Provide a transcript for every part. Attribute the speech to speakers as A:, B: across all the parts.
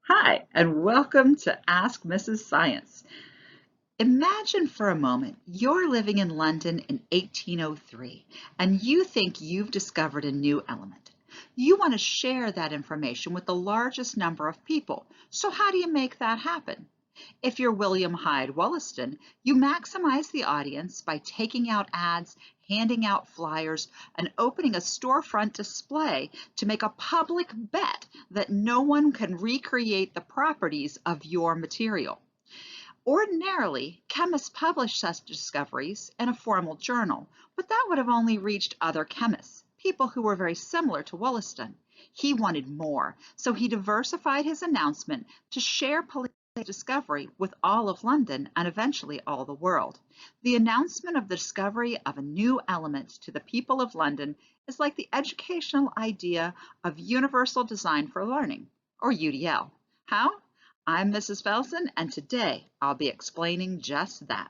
A: Hi, and welcome to Ask Mrs. Science. Imagine for a moment you're living in London in 1803 and you think you've discovered a new element. You want to share that information with the largest number of people. So how do you make that happen? If you're William Hyde Wollaston, you maximize the audience by taking out ads, handing out flyers, and opening a storefront display to make a public bet that no one can recreate the properties of your material. Ordinarily, chemists publish such discoveries in a formal journal, but that would have only reached other chemists, people who were very similar to Wollaston. He wanted more, so he diversified his announcement to share discovery with all of London and eventually all the world. The announcement of the discovery of a new element to the people of London is like the educational idea of Universal Design for Learning, or UDL. How? I'm Mrs. Felsen, and today I'll be explaining just that.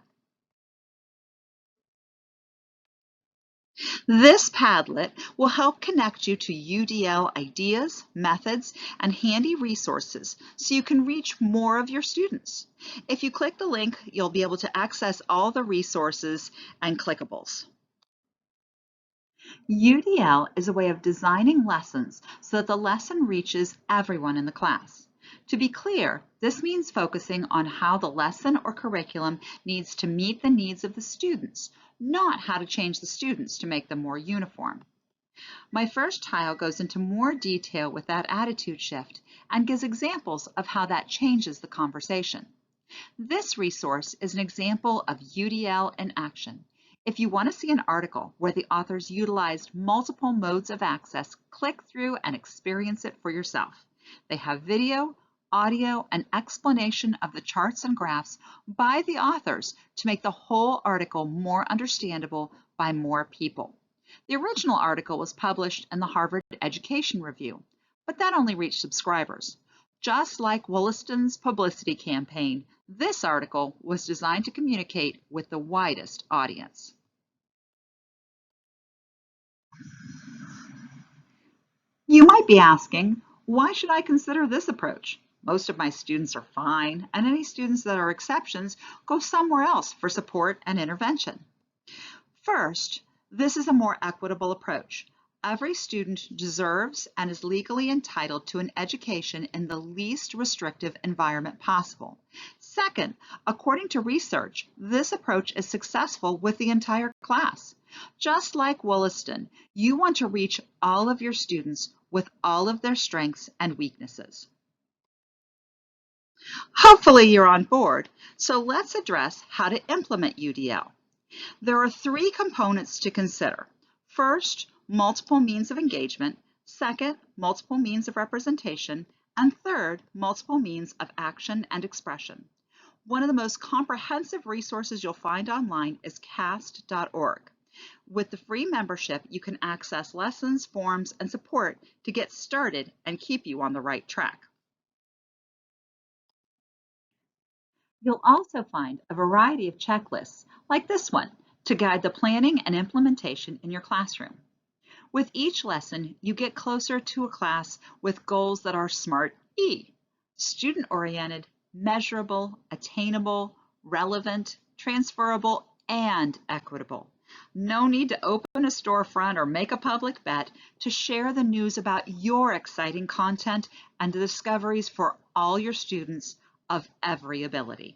A: This Padlet will help connect you to UDL ideas, methods, and handy resources so you can reach more of your students. If you click the link, you'll be able to access all the resources and clickables. UDL is a way of designing lessons so that the lesson reaches everyone in the class. To be clear, this means focusing on how the lesson or curriculum needs to meet the needs of the students, not how to change the students to make them more uniform. My first tile goes into more detail with that attitude shift and gives examples of how that changes the conversation. This resource is an example of UDL in action. If you want to see an article where the authors utilized multiple modes of access, click through and experience it for yourself. They have video, audio, and explanation of the charts and graphs by the authors to make the whole article more understandable by more people. The original article was published in the Harvard Education Review, but that only reached subscribers. Just like Wollaston's publicity campaign, this article was designed to communicate with the widest audience. You might be asking, why should I consider this approach? Most of my students are fine, and any students that are exceptions go somewhere else for support and intervention. First, this is a more equitable approach. Every student deserves and is legally entitled to an education in the least restrictive environment possible. Second, according to research, this approach is successful with the entire class. Just like Wollaston, you want to reach all of your students with all of their strengths and weaknesses. Hopefully you're on board, so let's address how to implement UDL. There are three components to consider. First, multiple means of engagement. Second, multiple means of representation. And third, multiple means of action and expression. One of the most comprehensive resources you'll find online is cast.org. With the free membership, you can access lessons, forms, and support to get started and keep you on the right track. You'll also find a variety of checklists, like this one, to guide the planning and implementation in your classroom. With each lesson, you get closer to a class with goals that are SMART E, student-oriented, measurable, attainable, relevant, transferable, and equitable. No need to open a storefront or make a public bet to share the news about your exciting content and the discoveries for all your students of every ability.